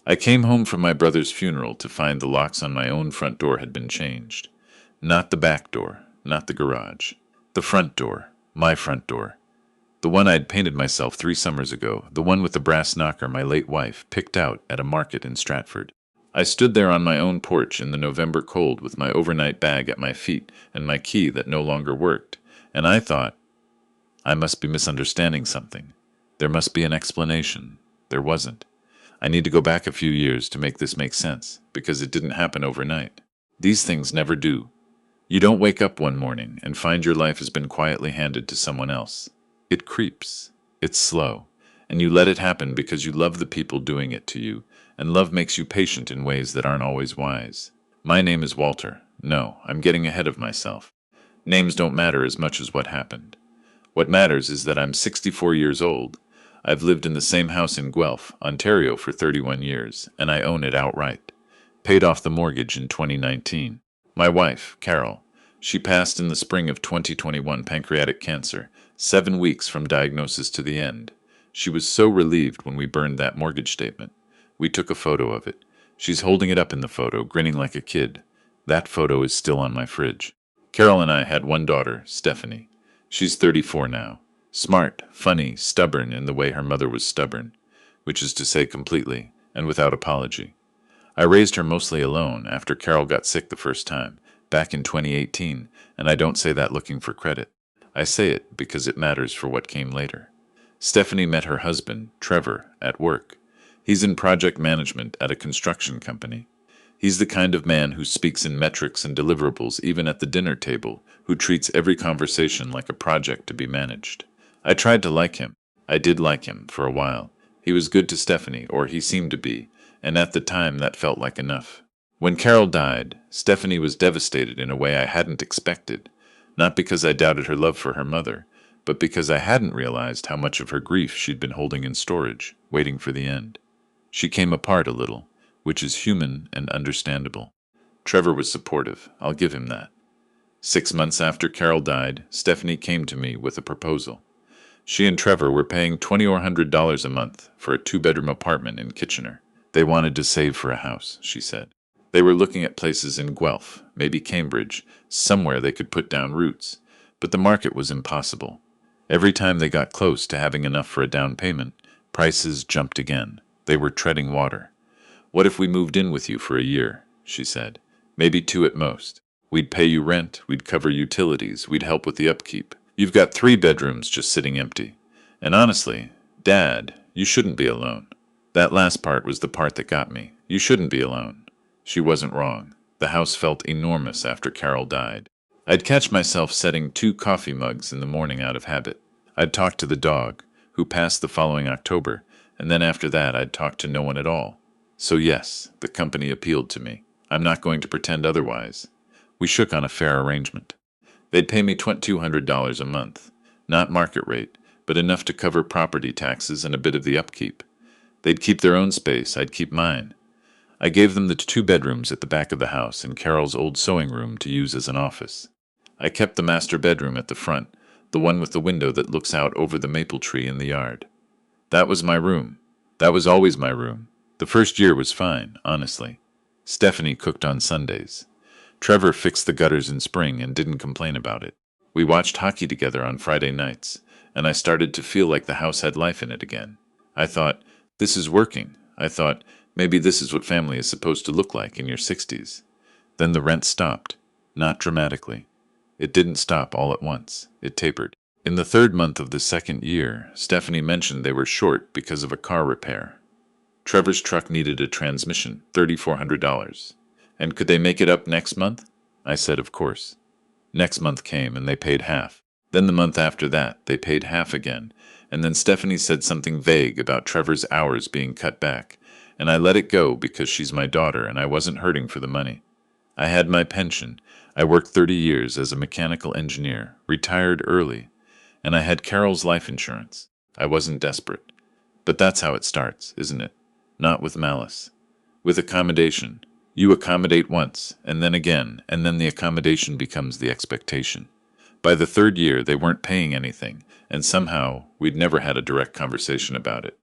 I came home from my brother's funeral to find the locks on my own front door had been changed. Not the back door, not the garage. The front door, my front door. The one I'd painted myself 3 summers ago, the one with the brass knocker my late wife picked out at a market in Stratford. I stood there on my own porch in the November cold with my overnight bag at my feet and my key that no longer worked, and I thought, I must be misunderstanding something. There must be an explanation. There wasn't. I need to go back a few years to make this make sense, because it didn't happen overnight. These things never do. You don't wake up one morning and find your life has been quietly handed to someone else. It creeps. It's slow. And you let it happen because you love the people doing it to you, and love makes you patient in ways that aren't always wise. My name is Walter. No, I'm getting ahead of myself. Names don't matter as much as what happened. What matters is that I'm 64 years old. I've lived in the same house in Guelph, Ontario for 31 years, and I own it outright. Paid off the mortgage in 2019. My wife, Carol, she passed in the spring of 2021 pancreatic cancer, 7 weeks from diagnosis to the end. She was so relieved when we burned that mortgage statement. We took a photo of it. She's holding it up in the photo, grinning like a kid. That photo is still on my fridge. Carol and I had one daughter, Stephanie. She's 34 now. Smart, funny, stubborn in the way her mother was stubborn, which is to say completely, and without apology. I raised her mostly alone after Carol got sick the first time, back in 2018, and I don't say that looking for credit. I say it because it matters for what came later. Stephanie met her husband, Trevor, at work. He's in project management at a construction company. He's the kind of man who speaks in metrics and deliverables even at the dinner table, who treats every conversation like a project to be managed. I tried to like him. I did like him for a while. He was good to Stephanie, or he seemed to be, and at the time that felt like enough. When Carol died, Stephanie was devastated in a way I hadn't expected, not because I doubted her love for her mother, but because I hadn't realized how much of her grief she'd been holding in storage, waiting for the end. She came apart a little, which is human and understandable. Trevor was supportive, I'll give him that. 6 months after Carol died, Stephanie came to me with a proposal. She and Trevor were paying $2,100 a month for a 2-bedroom apartment in Kitchener. They wanted to save for a house, she said. They were looking at places in Guelph, maybe Cambridge, somewhere they could put down roots, but the market was impossible. Every time they got close to having enough for a down payment, prices jumped again. They were treading water. What if we moved in with you for a year, she said. Maybe 2 at most. We'd pay you rent, we'd cover utilities, we'd help with the upkeep. You've got 3 bedrooms just sitting empty. And honestly, Dad, you shouldn't be alone. That last part was the part that got me. You shouldn't be alone. She wasn't wrong. The house felt enormous after Carol died. I'd catch myself setting 2 coffee mugs in the morning out of habit. I'd talk to the dog, who passed the following October, and then after that I'd talk to no one at all. So yes, the company appealed to me. I'm not going to pretend otherwise. We shook on a fair arrangement. They'd pay me $2,200 a month, not market rate, but enough to cover property taxes and a bit of the upkeep. They'd keep their own space, I'd keep mine. I gave them the 2 bedrooms at the back of the house and Carol's old sewing room to use as an office. I kept the master bedroom at the front, the one with the window that looks out over the maple tree in the yard. That was my room. That was always my room. The first year was fine, honestly. Stephanie cooked on Sundays. Trevor fixed the gutters in spring and didn't complain about it. We watched hockey together on Friday nights, and I started to feel like the house had life in it again. I thought, this is working. I thought, maybe this is what family is supposed to look like in your 60s. Then the rent stopped. Not dramatically. It didn't stop all at once. It tapered. In the 3rd month of the 2nd year, Stephanie mentioned they were short because of a car repair. Trevor's truck needed a transmission, $3,400. And could they make it up next month? I said, of course. Next month came and they paid half. Then the month after that, they paid half again. And then Stephanie said something vague about Trevor's hours being cut back. And I let it go because she's my daughter and I wasn't hurting for the money. I had my pension. I worked 30 years as a mechanical engineer, retired early. And I had Carol's life insurance. I wasn't desperate. But that's how it starts, isn't it? Not with malice. With accommodation. You accommodate once, and then again, and then the accommodation becomes the expectation. By the 3rd year, they weren't paying anything, and somehow we'd never had a direct conversation about it.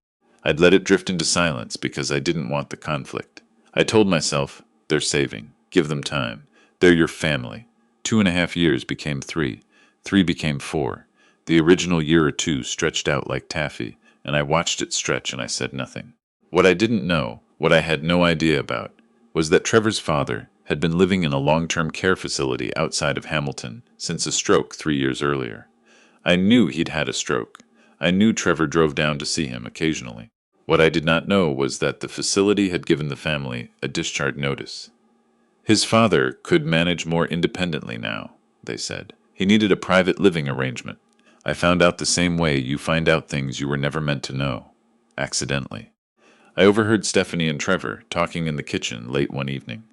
I'd let it drift into silence because I didn't want the conflict. I told myself, they're saving. Give them time. They're your family. 2.5 years became 3. 3 became 4. The original year or two stretched out like taffy, and I watched it stretch and I said nothing. What I didn't know, what I had no idea about, was that Trevor's father had been living in a long-term care facility outside of Hamilton since a stroke 3 years earlier. I knew he'd had a stroke. I knew Trevor drove down to see him occasionally. What I did not know was that the facility had given the family a discharge notice. His father could manage more independently now, they said. He needed a private living arrangement. I found out the same way you find out things you were never meant to know. Accidentally. I overheard Stephanie and Trevor talking in the kitchen late one evening.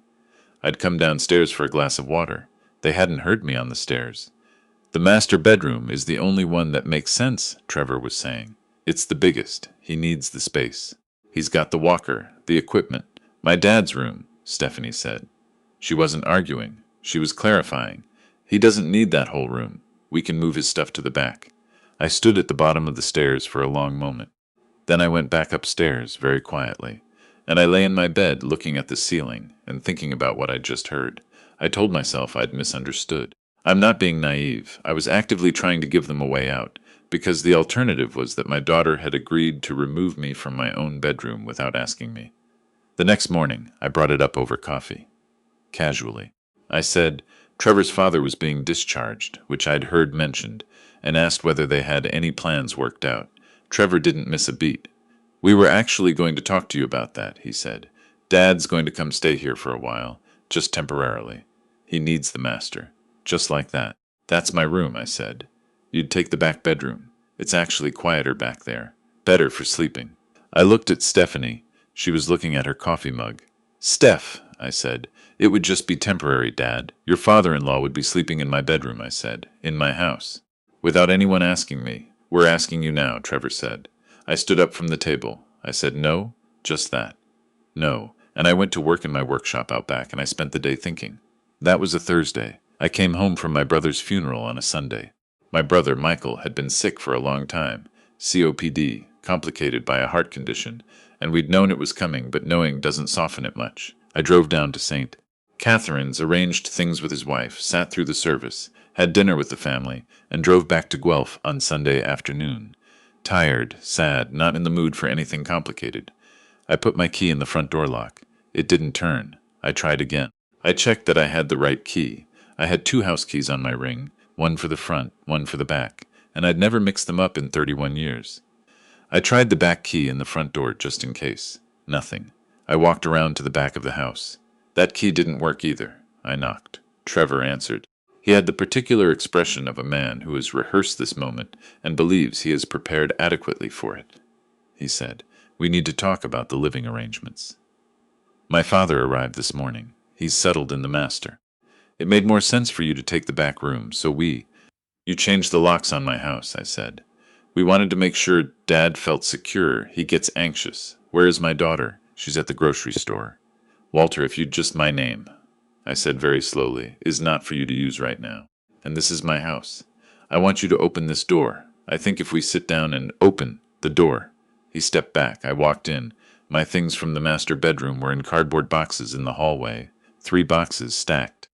I'd come downstairs for a glass of water. They hadn't heard me on the stairs. The master bedroom is the only one that makes sense, Trevor was saying. It's the biggest. He needs the space. He's got the walker, the equipment. My dad's room, Stephanie said. She wasn't arguing. She was clarifying. He doesn't need that whole room. We can move his stuff to the back. I stood at the bottom of the stairs for a long moment. Then I went back upstairs very quietly, and I lay in my bed looking at the ceiling and thinking about what I'd just heard. I told myself I'd misunderstood. I'm not being naive. I was actively trying to give them a way out, because the alternative was that my daughter had agreed to remove me from my own bedroom without asking me. The next morning, I brought it up over coffee. Casually. I said Trevor's father was being discharged, which I'd heard mentioned, and asked whether they had any plans worked out. Trevor didn't miss a beat. We were actually going to talk to you about that, he said. Dad's going to come stay here for a while, just temporarily. He needs the master. Just like that. That's my room, I said. You'd take the back bedroom. It's actually quieter back there. Better for sleeping. I looked at Stephanie. She was looking at her coffee mug. Steph, I said. It would just be temporary, Dad. Your father-in-law would be sleeping in my bedroom, I said. In my house. Without anyone asking me. We're asking you now, Trevor said. I stood up from the table. I said no, just that. No, and I went to work in my workshop out back and I spent the day thinking. That was a Thursday. I came home from my brother's funeral on a Sunday. My brother, Michael, had been sick for a long time. COPD, complicated by a heart condition, and we'd known it was coming, but knowing doesn't soften it much. I drove down to St. Catherine's, arranged things with his wife, sat through the service, had dinner with the family, and drove back to Guelph on Sunday afternoon. Tired, sad, not in the mood for anything complicated. I put my key in the front door lock. It didn't turn. I tried again. I checked that I had the right key. I had 2 house keys on my ring, one for the front, one for the back, and I'd never mixed them up in 31 years. I tried the back key in the front door just in case. Nothing. I walked around to the back of the house. That key didn't work either. I knocked. Trevor answered. He had the particular expression of a man who has rehearsed this moment and believes he is prepared adequately for it. He said, "We need to talk about the living arrangements." My father arrived this morning. He's settled in the master. It made more sense for you to take the back room, so You changed the locks on my house, I said. We wanted to make sure Dad felt secure. He gets anxious. Where is my daughter? She's at the grocery store. Walter, if you'd just my name, I said very slowly, is not for you to use right now. And this is my house. I want you to open this door. I think if we sit down and open the door. He stepped back. I walked in. My things from the master bedroom were in cardboard boxes in the hallway. 3 boxes stacked.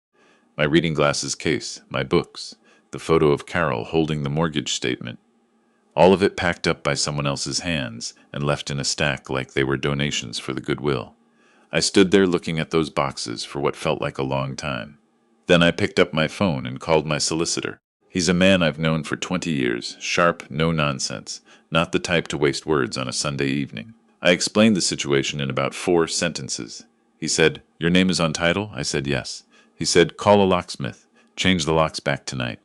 My reading glasses case, my books, the photo of Carol holding the mortgage statement. All of it packed up by someone else's hands and left in a stack like they were donations for the Goodwill. I stood there looking at those boxes for what felt like a long time. Then I picked up my phone and called my solicitor. He's a man I've known for 20 years, sharp, no nonsense, not the type to waste words on a Sunday evening. I explained the situation in about 4 sentences. He said, "Your name is on title?" I said, "Yes." He said, "Call a locksmith. Change the locks back tonight.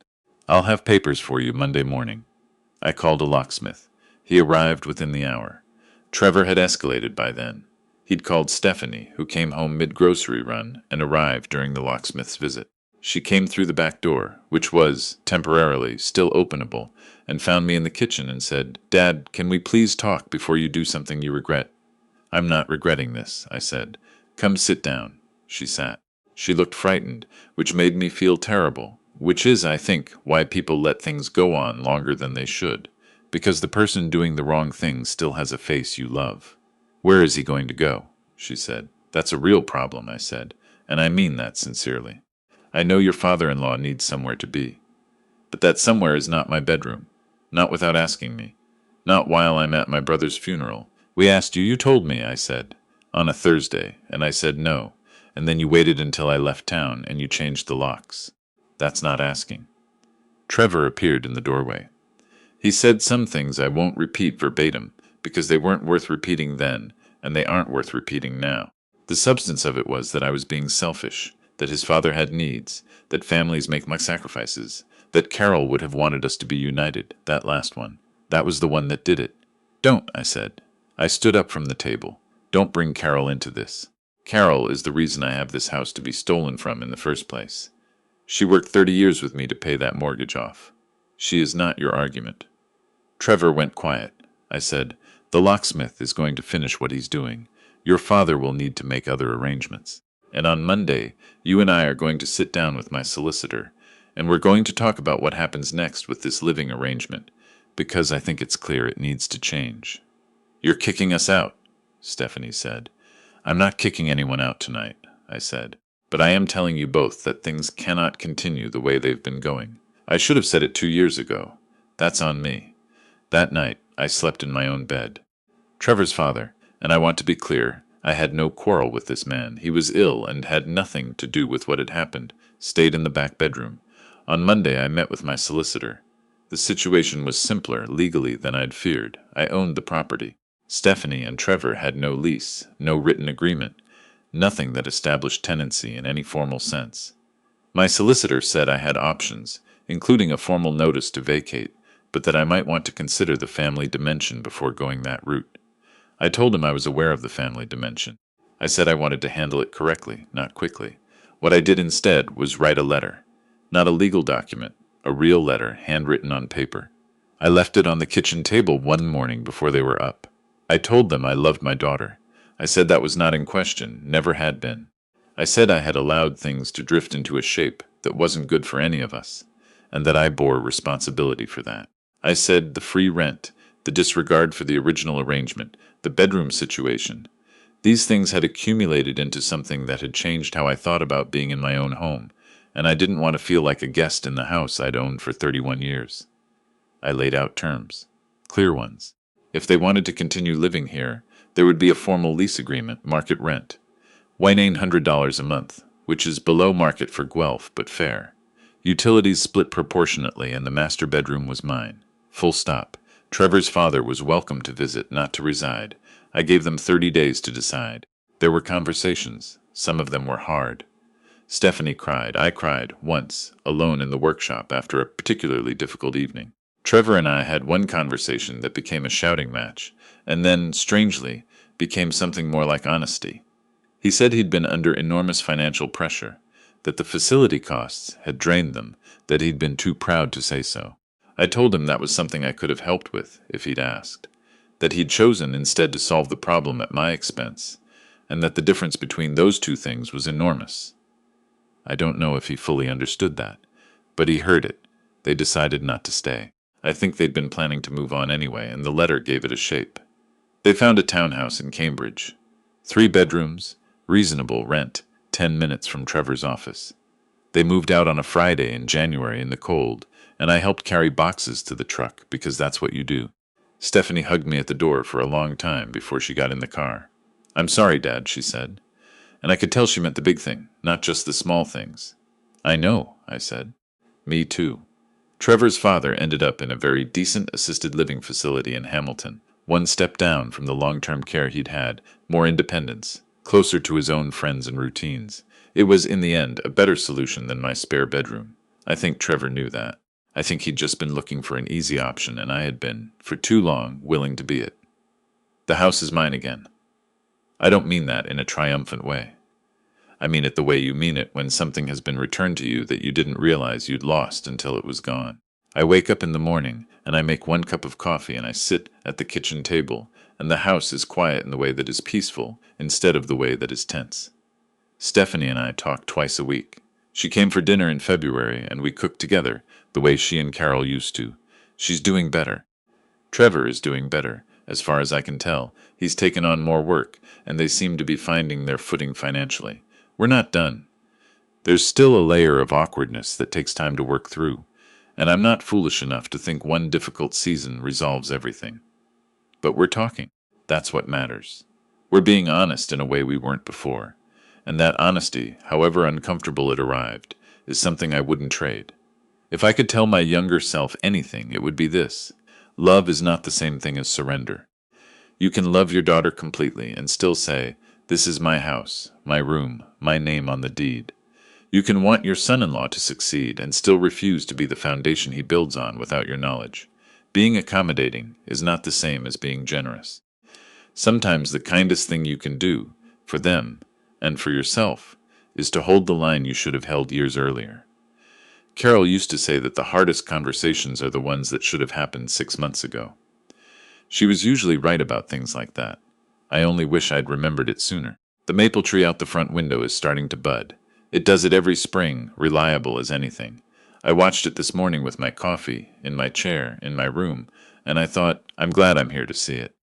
I'll have papers for you Monday morning." I called a locksmith. He arrived within the hour. Trevor had escalated by then. He'd called Stephanie, who came home mid-grocery run, and arrived during the locksmith's visit. She came through the back door, which was, temporarily, still openable, and found me in the kitchen and said, "Dad, can we please talk before you do something you regret?" "I'm not regretting this," I said. "Come sit down." She sat. She looked frightened, which made me feel terrible, which is, I think, why people let things go on longer than they should. Because the person doing the wrong thing still has a face you love. Where is he going to go? She said. That's a real problem, I said, and I mean that sincerely. I know your father-in-law needs somewhere to be. But that somewhere is not my bedroom. Not without asking me. Not while I'm at my brother's funeral. We asked you, you told me, I said. On a Thursday, and I said no. And then you waited until I left town, and you changed the locks. That's not asking. Trevor appeared in the doorway. He said some things I won't repeat verbatim, because they weren't worth repeating then, and they aren't worth repeating now. The substance of it was that I was being selfish, that his father had needs, that families make much sacrifices, that Carol would have wanted us to be united, that last one. That was the one that did it. Don't, I said. I stood up from the table. Don't bring Carol into this. Carol is the reason I have this house to be stolen from in the first place. She worked 30 years with me to pay that mortgage off. She is not your argument. Trevor went quiet. I said, the locksmith is going to finish what he's doing. Your father will need to make other arrangements. And on Monday, you and I are going to sit down with my solicitor, and we're going to talk about what happens next with this living arrangement, because I think it's clear it needs to change. You're kicking us out, Stephanie said. I'm not kicking anyone out tonight, I said, but I am telling you both that things cannot continue the way they've been going. I should have said it 2 years ago. That's on me. That night, I slept in my own bed. Trevor's father, and I want to be clear, I had no quarrel with this man. He was ill and had nothing to do with what had happened, stayed in the back bedroom. On Monday, I met with my solicitor. The situation was simpler, legally, than I'd feared. I owned the property. Stephanie and Trevor had no lease, no written agreement, nothing that established tenancy in any formal sense. My solicitor said I had options, including a formal notice to vacate, but that I might want to consider the family dimension before going that route. I told him I was aware of the family dimension. I said I wanted to handle it correctly, not quickly. What I did instead was write a letter. Not a legal document, a real letter, handwritten on paper. I left it on the kitchen table one morning before they were up. I told them I loved my daughter. I said that was not in question, never had been. I said I had allowed things to drift into a shape that wasn't good for any of us, and that I bore responsibility for that. I said the free rent, the disregard for the original arrangement, the bedroom situation. These things had accumulated into something that had changed how I thought about being in my own home, and I didn't want to feel like a guest in the house I'd owned for 31 years. I laid out terms, clear ones. If they wanted to continue living here, there would be a formal lease agreement, market rent. $1,900 a month, which is below market for Guelph, but fair. Utilities split proportionately, and the master bedroom was mine. Full stop. Trevor's father was welcome to visit, not to reside. I gave them 30 days to decide. There were conversations. Some of them were hard. Stephanie cried. I cried, once, alone in the workshop after a particularly difficult evening. Trevor and I had one conversation that became a shouting match, and then, strangely, became something more like honesty. He said he'd been under enormous financial pressure, that the facility costs had drained them, that he'd been too proud to say so. I told him that was something I could have helped with, if he'd asked, that he'd chosen instead to solve the problem at my expense, and that the difference between those two things was enormous. I don't know if he fully understood that, but he heard it. They decided not to stay. I think they'd been planning to move on anyway, and the letter gave it a shape. They found a townhouse in Cambridge. 3 bedrooms, reasonable rent, 10 minutes from Trevor's office. They moved out on a Friday in January in the cold, and I helped carry boxes to the truck, because that's what you do. Stephanie hugged me at the door for a long time before she got in the car. I'm sorry, Dad, she said. And I could tell she meant the big thing, not just the small things. I know, I said. Me too. Trevor's father ended up in a very decent assisted living facility in Hamilton, one step down from the long-term care he'd had, more independence, closer to his own friends and routines. It was, in the end, a better solution than my spare bedroom. I think Trevor knew that. I think he'd just been looking for an easy option, and I had been, for too long, willing to be it. The house is mine again. I don't mean that in a triumphant way. I mean it the way you mean it when something has been returned to you that you didn't realize you'd lost until it was gone. I wake up in the morning, and I make 1 cup of coffee, and I sit at the kitchen table, and the house is quiet in the way that is peaceful instead of the way that is tense. Stephanie and I talk twice a week. She came for dinner in February, and we cooked together, the way she and Carol used to. She's doing better. Trevor is doing better, as far as I can tell. He's taken on more work, and they seem to be finding their footing financially. We're not done. There's still a layer of awkwardness that takes time to work through, and I'm not foolish enough to think one difficult season resolves everything. But we're talking. That's what matters. We're being honest in a way we weren't before, and that honesty, however uncomfortable it arrived, is something I wouldn't trade. If I could tell my younger self anything, it would be this. Love is not the same thing as surrender. You can love your daughter completely and still say, "This is my house, my room, my name on the deed." You can want your son-in-law to succeed and still refuse to be the foundation he builds on without your knowledge. Being accommodating is not the same as being generous. Sometimes the kindest thing you can do, for them, and for yourself, is to hold the line you should have held years earlier. Carol used to say that the hardest conversations are the ones that should have happened 6 months ago. She was usually right about things like that. I only wish I'd remembered it sooner. The maple tree out the front window is starting to bud. It does it every spring, reliable as anything. I watched it this morning with my coffee, in my chair, in my room, and I thought, I'm glad I'm here to see it.